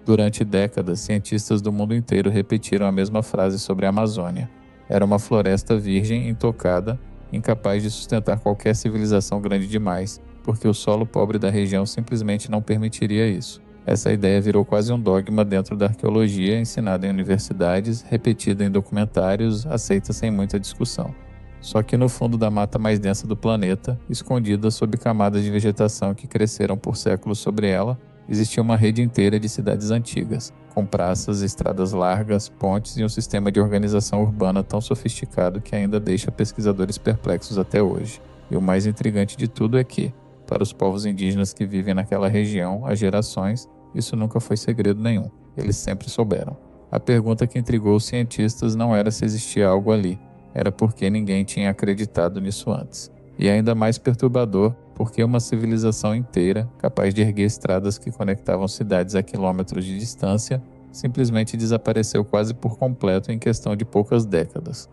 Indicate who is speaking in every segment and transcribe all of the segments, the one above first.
Speaker 1: Durante décadas, cientistas do mundo inteiro repetiram a mesma frase sobre a Amazônia. Era uma floresta virgem, intocada, incapaz de sustentar qualquer civilização grande demais, porque o solo pobre da região simplesmente não permitiria isso. Essa ideia virou quase um dogma dentro da arqueologia, ensinada em universidades, repetida em documentários, aceita sem muita discussão. Só que no fundo da mata mais densa do planeta, escondida sob camadas de vegetação que cresceram por séculos sobre ela, existia uma rede inteira de cidades antigas, com praças, estradas largas, pontes e um sistema de organização urbana tão sofisticado que ainda deixa pesquisadores perplexos até hoje. E o mais intrigante de tudo é que, para os povos indígenas que vivem naquela região há gerações, isso nunca foi segredo nenhum. Eles sempre souberam. A pergunta que intrigou os cientistas não era se existia algo ali, era porque ninguém tinha acreditado nisso antes. E ainda mais perturbador, porque uma civilização inteira, capaz de erguer estradas que conectavam cidades a quilômetros de distância, simplesmente desapareceu quase por completo em questão de poucas décadas.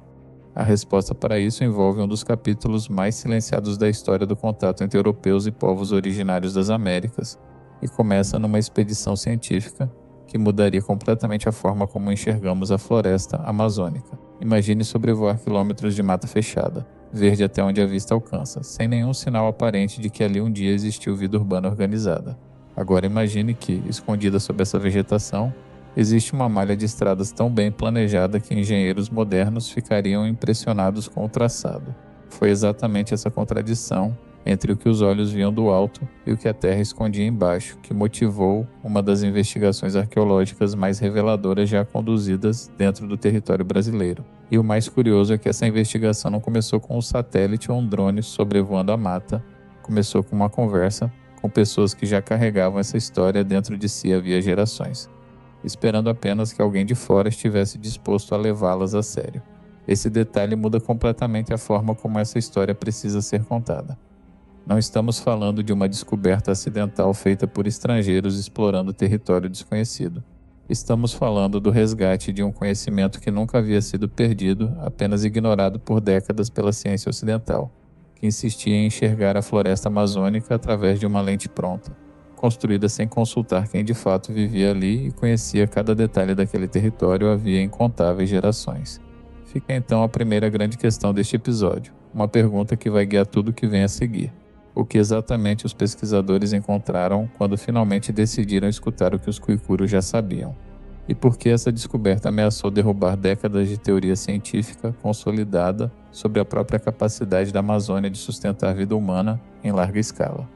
Speaker 1: A resposta para isso envolve um dos capítulos mais silenciados da história do contato entre europeus e povos originários das Américas, e começa numa expedição científica que mudaria completamente a forma como enxergamos a floresta amazônica. Imagine sobrevoar quilômetros de mata fechada, verde até onde a vista alcança, sem nenhum sinal aparente de que ali um dia existiu vida urbana organizada. Agora imagine que, escondida sob essa vegetação, existe uma malha de estradas tão bem planejada que engenheiros modernos ficariam impressionados com o traçado. Foi exatamente essa contradição entre o que os olhos viam do alto e o que a terra escondia embaixo, que motivou uma das investigações arqueológicas mais reveladoras já conduzidas dentro do território brasileiro. E o mais curioso é que essa investigação não começou com um satélite ou um drone sobrevoando a mata, começou com uma conversa com pessoas que já carregavam essa história dentro de si havia gerações, esperando apenas que alguém de fora estivesse disposto a levá-las a sério. Esse detalhe muda completamente a forma como essa história precisa ser contada. Não estamos falando de uma descoberta acidental feita por estrangeiros explorando território desconhecido. Estamos falando do resgate de um conhecimento que nunca havia sido perdido, apenas ignorado por décadas pela ciência ocidental, que insistia em enxergar a floresta amazônica através de uma lente pronta, construída sem consultar quem de fato vivia ali e conhecia cada detalhe daquele território havia incontáveis gerações. Fica então a primeira grande questão deste episódio, uma pergunta que vai guiar tudo o que vem a seguir. O que exatamente os pesquisadores encontraram quando finalmente decidiram escutar o que os Kuikuros já sabiam? E por que essa descoberta ameaçou derrubar décadas de teoria científica consolidada sobre a própria capacidade da Amazônia de sustentar vida humana em larga escala?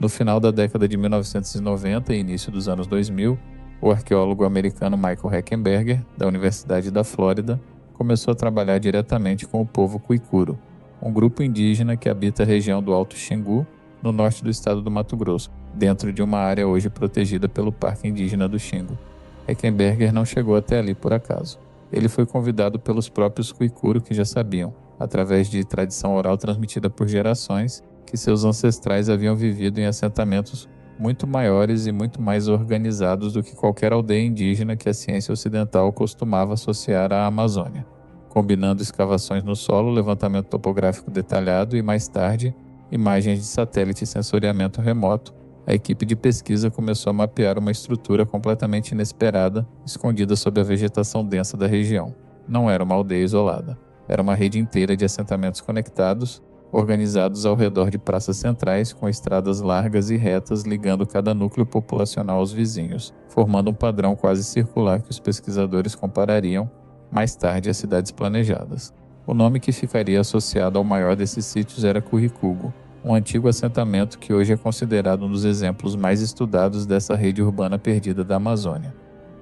Speaker 1: No final da década de 1990 e início dos anos 2000, o arqueólogo americano Michael Heckenberger, da Universidade da Flórida, começou a trabalhar diretamente com o povo Kuikuro, um grupo indígena que habita a região do Alto Xingu, no norte do estado do Mato Grosso, dentro de uma área hoje protegida pelo Parque Indígena do Xingu. Heckenberger não chegou até ali por acaso. Ele foi convidado pelos próprios Kuikuro que já sabiam, através de tradição oral transmitida por gerações, que seus ancestrais haviam vivido em assentamentos muito maiores e muito mais organizados do que qualquer aldeia indígena que a ciência ocidental costumava associar à Amazônia. Combinando escavações no solo, levantamento topográfico detalhado e, mais tarde, imagens de satélite e sensoriamento remoto, a equipe de pesquisa começou a mapear uma estrutura completamente inesperada, escondida sob a vegetação densa da região. Não era uma aldeia isolada. Era uma rede inteira de assentamentos conectados, organizados ao redor de praças centrais, com estradas largas e retas ligando cada núcleo populacional aos vizinhos, formando um padrão quase circular que os pesquisadores comparariam mais tarde às cidades planejadas. O nome que ficaria associado ao maior desses sítios era Curricugo, um antigo assentamento que hoje é considerado um dos exemplos mais estudados dessa rede urbana perdida da Amazônia.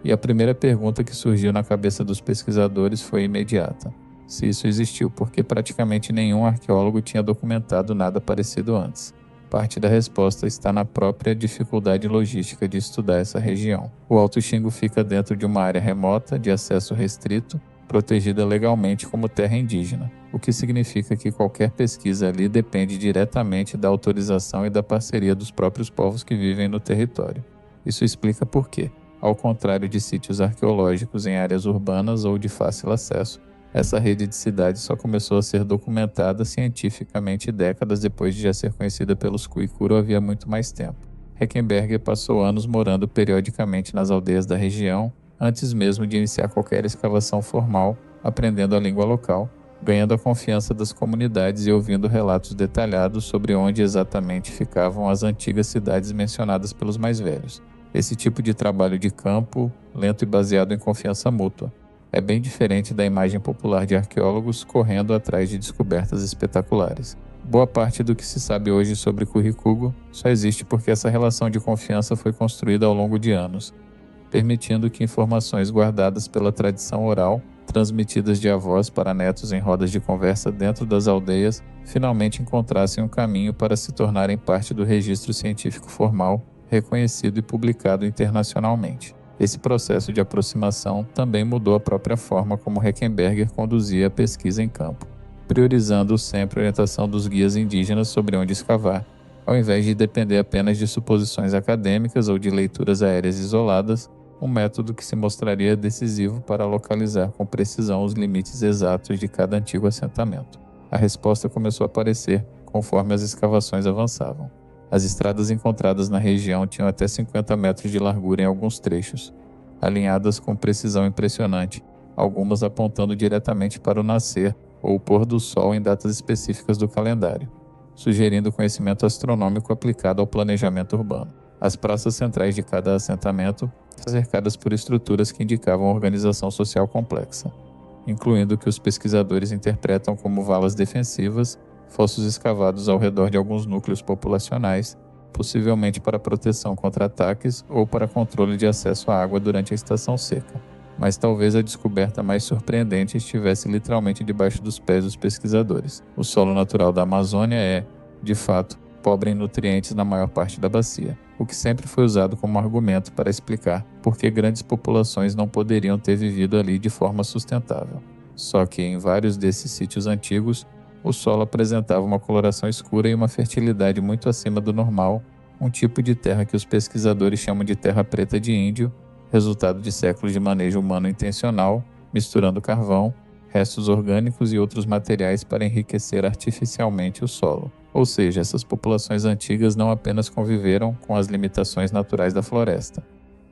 Speaker 1: E a primeira pergunta que surgiu na cabeça dos pesquisadores foi imediata: se isso existiu, porque praticamente nenhum arqueólogo tinha documentado nada parecido antes. Parte da resposta está na própria dificuldade logística de estudar essa região. O Alto Xingu fica dentro de uma área remota, de acesso restrito, protegida legalmente como terra indígena, o que significa que qualquer pesquisa ali depende diretamente da autorização e da parceria dos próprios povos que vivem no território. Isso explica por quê, ao contrário de sítios arqueológicos em áreas urbanas ou de fácil acesso, essa rede de cidades só começou a ser documentada cientificamente décadas depois de já ser conhecida pelos Kuikuro havia muito mais tempo. Heckenberger passou anos morando periodicamente nas aldeias da região, antes mesmo de iniciar qualquer escavação formal, aprendendo a língua local, ganhando a confiança das comunidades e ouvindo relatos detalhados sobre onde exatamente ficavam as antigas cidades mencionadas pelos mais velhos. Esse tipo de trabalho de campo, lento e baseado em confiança mútua, é bem diferente da imagem popular de arqueólogos correndo atrás de descobertas espetaculares. Boa parte do que se sabe hoje sobre Curricugo só existe porque essa relação de confiança foi construída ao longo de anos, permitindo que informações guardadas pela tradição oral, transmitidas de avós para netos em rodas de conversa dentro das aldeias, finalmente encontrassem um caminho para se tornarem parte do registro científico formal, reconhecido e publicado internacionalmente. Esse processo de aproximação também mudou a própria forma como Heckenberger conduzia a pesquisa em campo, priorizando sempre a orientação dos guias indígenas sobre onde escavar, ao invés de depender apenas de suposições acadêmicas ou de leituras aéreas isoladas, um método que se mostraria decisivo para localizar com precisão os limites exatos de cada antigo assentamento. A resposta começou a aparecer conforme as escavações avançavam. As estradas encontradas na região tinham até 50 metros de largura em alguns trechos, alinhadas com precisão impressionante, algumas apontando diretamente para o nascer ou o pôr do sol em datas específicas do calendário, sugerindo conhecimento astronômico aplicado ao planejamento urbano. As praças centrais de cada assentamento cercadas por estruturas que indicavam organização social complexa, incluindo o que os pesquisadores interpretam como valas defensivas, fossos escavados ao redor de alguns núcleos populacionais, possivelmente para proteção contra ataques ou para controle de acesso à água durante a estação seca. Mas talvez a descoberta mais surpreendente estivesse literalmente debaixo dos pés dos pesquisadores. O solo natural da Amazônia é, de fato, pobre em nutrientes na maior parte da bacia, o que sempre foi usado como argumento para explicar por que grandes populações não poderiam ter vivido ali de forma sustentável. Só que em vários desses sítios antigos, o solo apresentava uma coloração escura e uma fertilidade muito acima do normal, um tipo de terra que os pesquisadores chamam de terra preta de índio, resultado de séculos de manejo humano intencional, misturando carvão, restos orgânicos e outros materiais para enriquecer artificialmente o solo. Ou seja, essas populações antigas não apenas conviveram com as limitações naturais da floresta,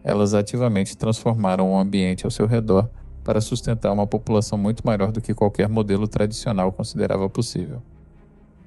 Speaker 1: elas ativamente transformaram o ambiente ao seu redor para sustentar uma população muito maior do que qualquer modelo tradicional considerava possível.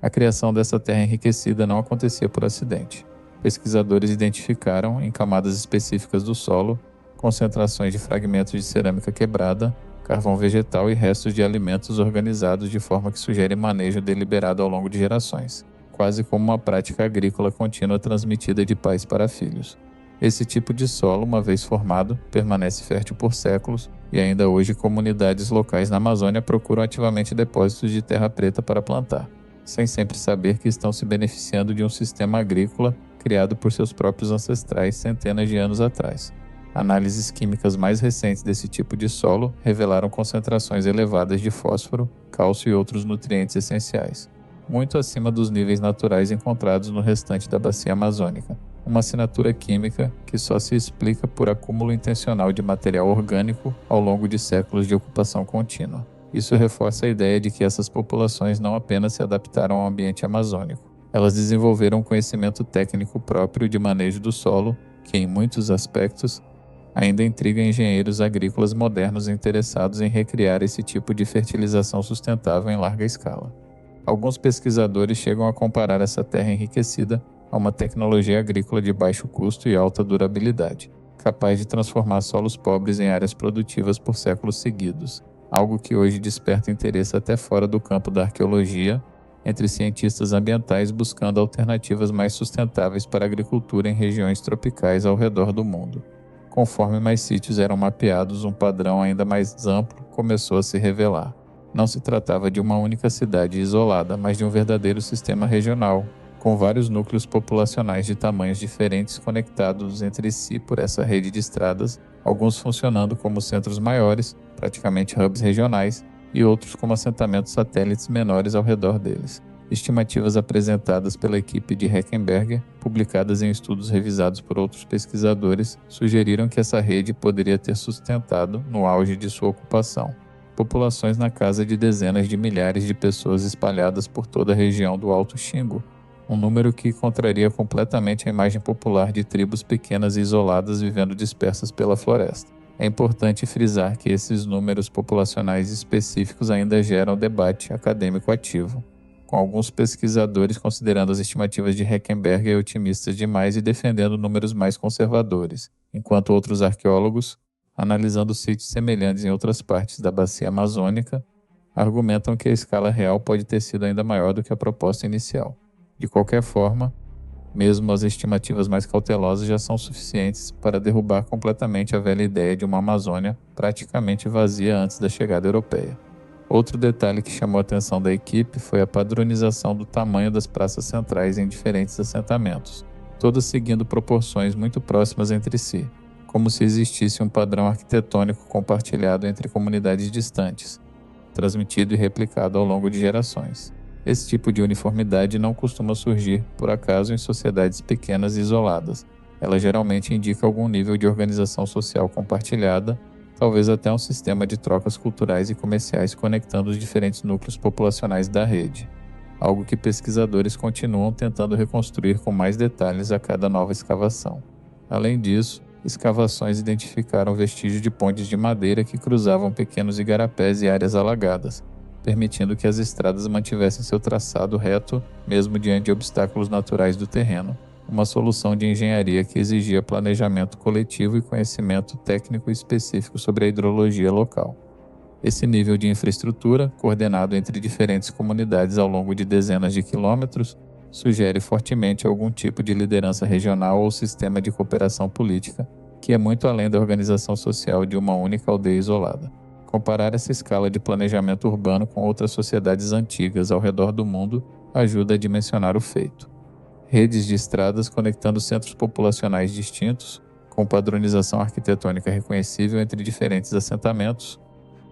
Speaker 1: A criação dessa terra enriquecida não acontecia por acidente. Pesquisadores identificaram, em camadas específicas do solo, concentrações de fragmentos de cerâmica quebrada, carvão vegetal e restos de alimentos organizados de forma que sugere manejo deliberado ao longo de gerações, quase como uma prática agrícola contínua transmitida de pais para filhos. Esse tipo de solo, uma vez formado, permanece fértil por séculos, e ainda hoje comunidades locais na Amazônia procuram ativamente depósitos de terra preta para plantar, sem sempre saber que estão se beneficiando de um sistema agrícola criado por seus próprios ancestrais centenas de anos atrás. Análises químicas mais recentes desse tipo de solo revelaram concentrações elevadas de fósforo, cálcio e outros nutrientes essenciais, muito acima dos níveis naturais encontrados no restante da bacia amazônica. Uma assinatura química que só se explica por acúmulo intencional de material orgânico ao longo de séculos de ocupação contínua. Isso reforça a ideia de que essas populações não apenas se adaptaram ao ambiente amazônico, elas desenvolveram um conhecimento técnico próprio de manejo do solo que, em muitos aspectos, ainda intriga engenheiros agrícolas modernos interessados em recriar esse tipo de fertilização sustentável em larga escala. Alguns pesquisadores chegam a comparar essa terra enriquecida a uma tecnologia agrícola de baixo custo e alta durabilidade, capaz de transformar solos pobres em áreas produtivas por séculos seguidos, algo que hoje desperta interesse até fora do campo da arqueologia, entre cientistas ambientais buscando alternativas mais sustentáveis para a agricultura em regiões tropicais ao redor do mundo. Conforme mais sítios eram mapeados, um padrão ainda mais amplo começou a se revelar. Não se tratava de uma única cidade isolada, mas de um verdadeiro sistema regional, com vários núcleos populacionais de tamanhos diferentes conectados entre si por essa rede de estradas, alguns funcionando como centros maiores, praticamente hubs regionais, e outros como assentamentos satélites menores ao redor deles. Estimativas apresentadas pela equipe de Heckenberger, publicadas em estudos revisados por outros pesquisadores, sugeriram que essa rede poderia ter sustentado, no auge de sua ocupação, populações na casa de dezenas de milhares de pessoas espalhadas por toda a região do Alto Xingu, um número que contraria completamente a imagem popular de tribos pequenas e isoladas vivendo dispersas pela floresta. É importante frisar que esses números populacionais específicos ainda geram debate acadêmico ativo, com alguns pesquisadores considerando as estimativas de Heckenberger otimistas demais e defendendo números mais conservadores, enquanto outros arqueólogos, analisando sítios semelhantes em outras partes da bacia amazônica, argumentam que a escala real pode ter sido ainda maior do que a proposta inicial. De qualquer forma, mesmo as estimativas mais cautelosas já são suficientes para derrubar completamente a velha ideia de uma Amazônia praticamente vazia antes da chegada europeia. Outro detalhe que chamou a atenção da equipe foi a padronização do tamanho das praças centrais em diferentes assentamentos, todas seguindo proporções muito próximas entre si, como se existisse um padrão arquitetônico compartilhado entre comunidades distantes, transmitido e replicado ao longo de gerações. Esse tipo de uniformidade não costuma surgir, por acaso, em sociedades pequenas e isoladas. Ela geralmente indica algum nível de organização social compartilhada, talvez até um sistema de trocas culturais e comerciais conectando os diferentes núcleos populacionais da rede, algo que pesquisadores continuam tentando reconstruir com mais detalhes a cada nova escavação. Além disso, escavações identificaram vestígios de pontes de madeira que cruzavam pequenos igarapés e áreas alagadas, permitindo que as estradas mantivessem seu traçado reto, mesmo diante de obstáculos naturais do terreno, uma solução de engenharia que exigia planejamento coletivo e conhecimento técnico específico sobre a hidrologia local. Esse nível de infraestrutura, coordenado entre diferentes comunidades ao longo de dezenas de quilômetros, sugere fortemente algum tipo de liderança regional ou sistema de cooperação política, que é muito além da organização social de uma única aldeia isolada. Comparar essa escala de planejamento urbano com outras sociedades antigas ao redor do mundo ajuda a dimensionar o feito. Redes de estradas conectando centros populacionais distintos, com padronização arquitetônica reconhecível entre diferentes assentamentos,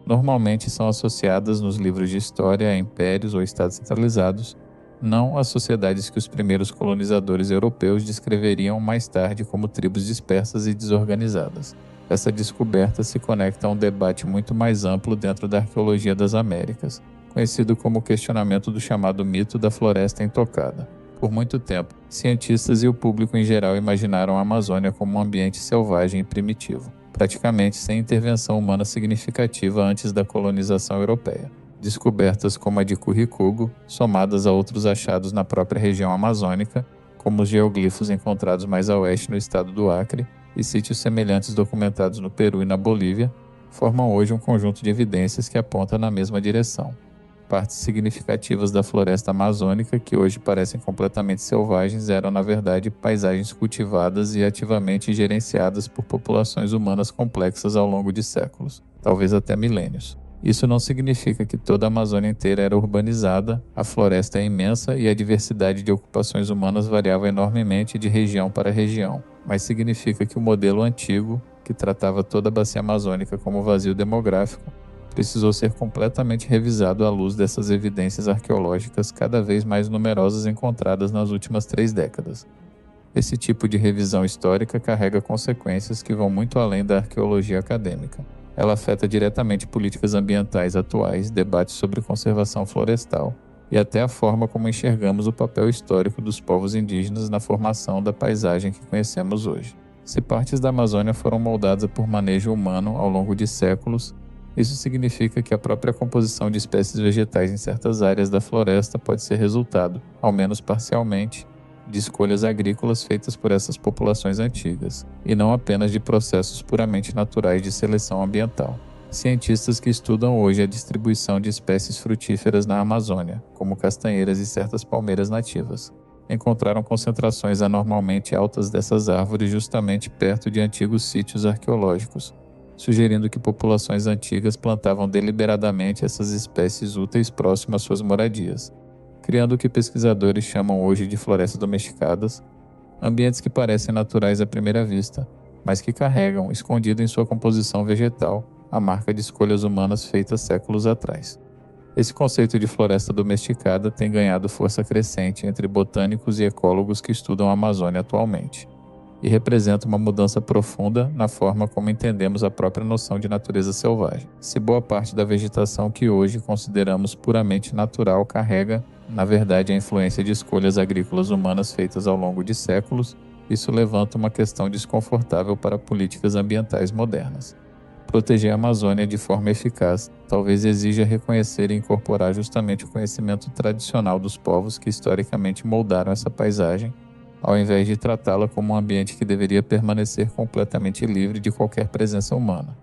Speaker 1: normalmente são associadas nos livros de história a impérios ou estados centralizados, não às sociedades que os primeiros colonizadores europeus descreveriam mais tarde como tribos dispersas e desorganizadas. Essa descoberta se conecta a um debate muito mais amplo dentro da arqueologia das Américas, conhecido como o questionamento do chamado mito da floresta intocada. Por muito tempo, cientistas e o público em geral imaginaram a Amazônia como um ambiente selvagem e primitivo, praticamente sem intervenção humana significativa antes da colonização europeia. Descobertas como a de Curricugo, somadas a outros achados na própria região amazônica, como os geoglifos encontrados mais a oeste no estado do Acre, e sítios semelhantes documentados no Peru e na Bolívia, formam hoje um conjunto de evidências que aponta na mesma direção. Partes significativas da floresta amazônica, que hoje parecem completamente selvagens, eram na verdade paisagens cultivadas e ativamente gerenciadas por populações humanas complexas ao longo de séculos, talvez até milênios. Isso não significa que toda a Amazônia inteira era urbanizada, a floresta é imensa e a diversidade de ocupações humanas variava enormemente de região para região, mas significa que o modelo antigo, que tratava toda a bacia amazônica como vazio demográfico, precisou ser completamente revisado à luz dessas evidências arqueológicas cada vez mais numerosas encontradas nas últimas 3 décadas. Esse tipo de revisão histórica carrega consequências que vão muito além da arqueologia acadêmica. Ela afeta diretamente políticas ambientais atuais, debates sobre conservação florestal e até a forma como enxergamos o papel histórico dos povos indígenas na formação da paisagem que conhecemos hoje. Se partes da Amazônia foram moldadas por manejo humano ao longo de séculos, isso significa que a própria composição de espécies vegetais em certas áreas da floresta pode ser resultado, ao menos parcialmente, de escolhas agrícolas feitas por essas populações antigas, e não apenas de processos puramente naturais de seleção ambiental. Cientistas que estudam hoje a distribuição de espécies frutíferas na Amazônia, como castanheiras e certas palmeiras nativas, encontraram concentrações anormalmente altas dessas árvores justamente perto de antigos sítios arqueológicos, sugerindo que populações antigas plantavam deliberadamente essas espécies úteis próximas às suas moradias, criando o que pesquisadores chamam hoje de florestas domesticadas, ambientes que parecem naturais à primeira vista, mas que carregam, escondido em sua composição vegetal, a marca de escolhas humanas feitas séculos atrás. Esse conceito de floresta domesticada tem ganhado força crescente entre botânicos e ecólogos que estudam a Amazônia atualmente. e representa uma mudança profunda na forma como entendemos a própria noção de natureza selvagem. Se boa parte da vegetação que hoje consideramos puramente natural carrega, na verdade, a influência de escolhas agrícolas humanas feitas ao longo de séculos, isso levanta uma questão desconfortável para políticas ambientais modernas. Proteger a Amazônia de forma eficaz talvez exija reconhecer e incorporar justamente o conhecimento tradicional dos povos que historicamente moldaram essa paisagem, ao invés de tratá-la como um ambiente que deveria permanecer completamente livre de qualquer presença humana.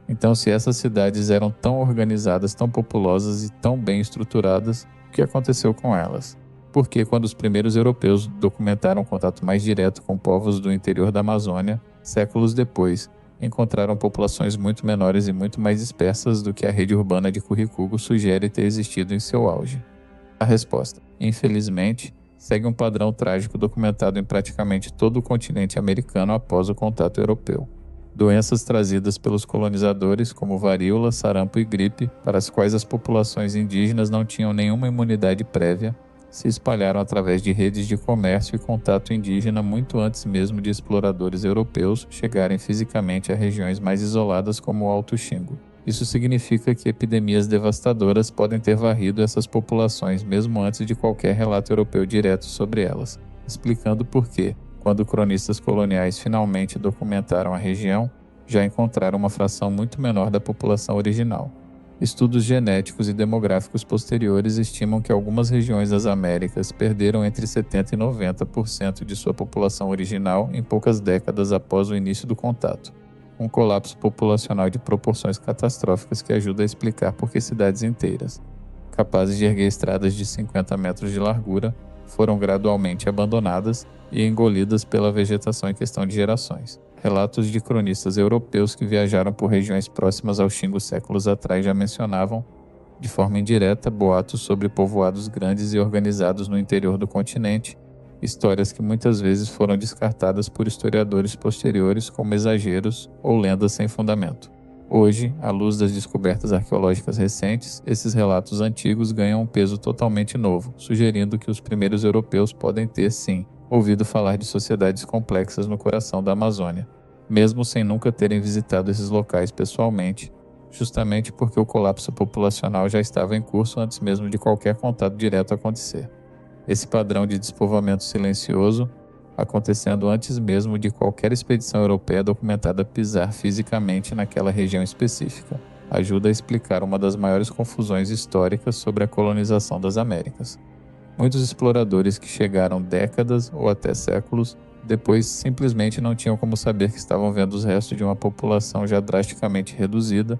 Speaker 1: Então, se essas cidades eram tão organizadas, tão populosas e tão bem estruturadas, o que aconteceu com elas? Porque quando os primeiros europeus documentaram contato mais direto com povos do interior da Amazônia, séculos depois, encontraram populações muito menores e muito mais dispersas do que a rede urbana de Curricugo sugere ter existido em seu auge. A resposta, infelizmente, segue um padrão trágico documentado em praticamente todo o continente americano após o contato europeu. Doenças trazidas pelos colonizadores, como varíola, sarampo e gripe, para as quais as populações indígenas não tinham nenhuma imunidade prévia, se espalharam através de redes de comércio e contato indígena muito antes mesmo de exploradores europeus chegarem fisicamente a regiões mais isoladas como o Alto Xingu. Isso significa que epidemias devastadoras podem ter varrido essas populações mesmo antes de qualquer relato europeu direto sobre elas, explicando por que, quando cronistas coloniais finalmente documentaram a região, já encontraram uma fração muito menor da população original. Estudos genéticos e demográficos posteriores estimam que algumas regiões das Américas perderam entre 70% e 90% de sua população original em poucas décadas após o início do contato. Um colapso populacional de proporções catastróficas que ajuda a explicar por que cidades inteiras, capazes de erguer estradas de 50 metros de largura, foram gradualmente abandonadas e engolidas pela vegetação em questão de gerações. Relatos de cronistas europeus que viajaram por regiões próximas ao Xingu séculos atrás já mencionavam, de forma indireta, boatos sobre povoados grandes e organizados no interior do continente, histórias que muitas vezes foram descartadas por historiadores posteriores como exageros ou lendas sem fundamento. Hoje, à luz das descobertas arqueológicas recentes, esses relatos antigos ganham um peso totalmente novo, sugerindo que os primeiros europeus podem ter, sim, ouvido falar de sociedades complexas no coração da Amazônia, mesmo sem nunca terem visitado esses locais pessoalmente, justamente porque o colapso populacional já estava em curso antes mesmo de qualquer contato direto acontecer. Esse padrão de despovamento silencioso, acontecendo antes mesmo de qualquer expedição europeia documentada pisar fisicamente naquela região específica, ajuda a explicar uma das maiores confusões históricas sobre a colonização das Américas. Muitos exploradores que chegaram décadas ou até séculos depois simplesmente não tinham como saber que estavam vendo os restos de uma população já drasticamente reduzida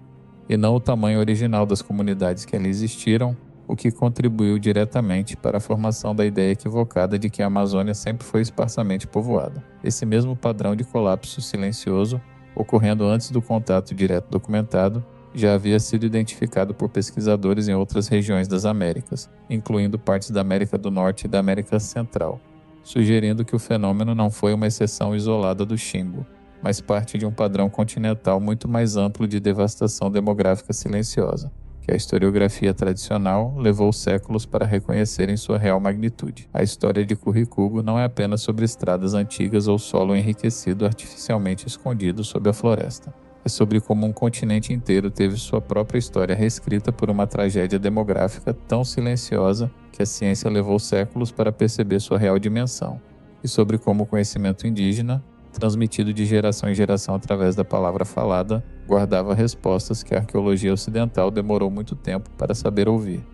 Speaker 1: e não o tamanho original das comunidades que ali existiram, o que contribuiu diretamente para a formação da ideia equivocada de que a Amazônia sempre foi esparsamente povoada. Esse mesmo padrão de colapso silencioso, ocorrendo antes do contato direto documentado, já havia sido identificado por pesquisadores em outras regiões das Américas, incluindo partes da América do Norte e da América Central, sugerindo que o fenômeno não foi uma exceção isolada do Xingu, mas parte de um padrão continental muito mais amplo de devastação demográfica silenciosa, que a historiografia tradicional levou séculos para reconhecer em sua real magnitude. A história de Curricugo não é apenas sobre estradas antigas ou solo enriquecido artificialmente escondido sob a floresta. É sobre como um continente inteiro teve sua própria história reescrita por uma tragédia demográfica tão silenciosa que a ciência levou séculos para perceber sua real dimensão, e sobre como o conhecimento indígena, transmitido de geração em geração através da palavra falada, guardava respostas que a arqueologia ocidental demorou muito tempo para saber ouvir.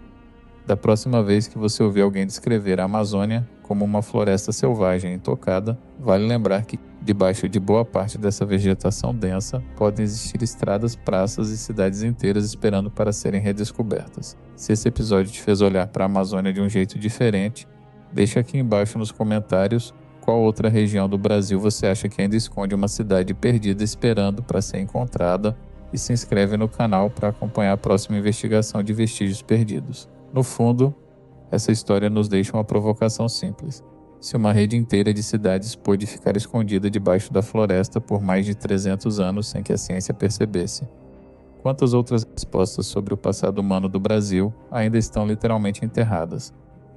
Speaker 1: Da próxima vez que você ouvir alguém descrever a Amazônia como uma floresta selvagem intocada, vale lembrar que debaixo de boa parte dessa vegetação densa podem existir estradas, praças e cidades inteiras esperando para serem redescobertas. Se esse episódio te fez olhar para a Amazônia de um jeito diferente, deixa aqui embaixo nos comentários qual outra região do Brasil você acha que ainda esconde uma cidade perdida esperando para ser encontrada, e se inscreve no canal para acompanhar a próxima investigação de vestígios perdidos. No fundo, essa história nos deixa uma provocação simples. Se uma rede inteira de cidades pôde ficar escondida debaixo da floresta por mais de 300 anos sem que a ciência percebesse, quantas outras respostas sobre o passado humano do Brasil ainda estão literalmente enterradas,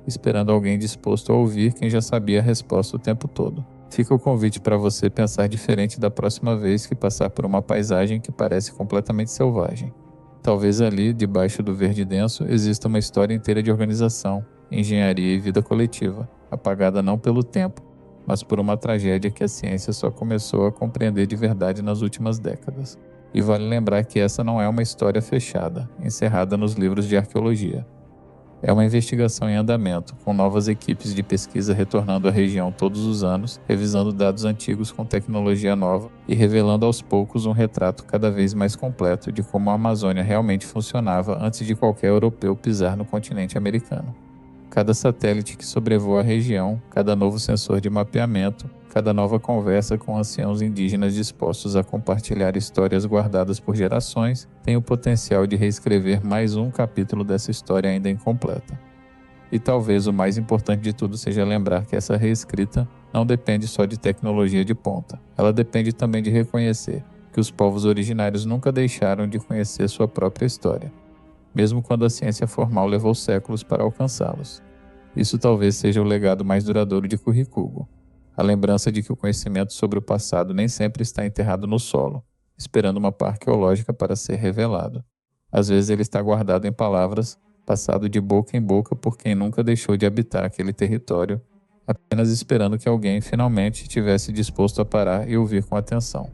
Speaker 1: esperando alguém disposto a ouvir quem já sabia a resposta o tempo todo? Fica o convite para você pensar diferente da próxima vez que passar por uma paisagem que parece completamente selvagem. Talvez ali, debaixo do verde denso, exista uma história inteira de organização, engenharia e vida coletiva, apagada não pelo tempo, mas por uma tragédia que a ciência só começou a compreender de verdade nas últimas décadas. E vale lembrar que essa não é uma história fechada, encerrada nos livros de arqueologia. É uma investigação em andamento, com novas equipes de pesquisa retornando à região todos os anos, revisando dados antigos com tecnologia nova e revelando aos poucos um retrato cada vez mais completo de como a Amazônia realmente funcionava antes de qualquer europeu pisar no continente americano. Cada satélite que sobrevoa a região, cada novo sensor de mapeamento, cada nova conversa com anciãos indígenas dispostos a compartilhar histórias guardadas por gerações, tem o potencial de reescrever mais um capítulo dessa história ainda incompleta. E talvez o mais importante de tudo seja lembrar que essa reescrita não depende só de tecnologia de ponta. Ela depende também de reconhecer que os povos originários nunca deixaram de conhecer sua própria história, mesmo quando a ciência formal levou séculos para alcançá-los. Isso talvez seja o legado mais duradouro de Curricubo, a lembrança de que o conhecimento sobre o passado nem sempre está enterrado no solo, esperando uma pá arqueológica para ser revelado. Às vezes ele está guardado em palavras, passado de boca em boca por quem nunca deixou de habitar aquele território, apenas esperando que alguém finalmente estivesse disposto a parar e ouvir com atenção.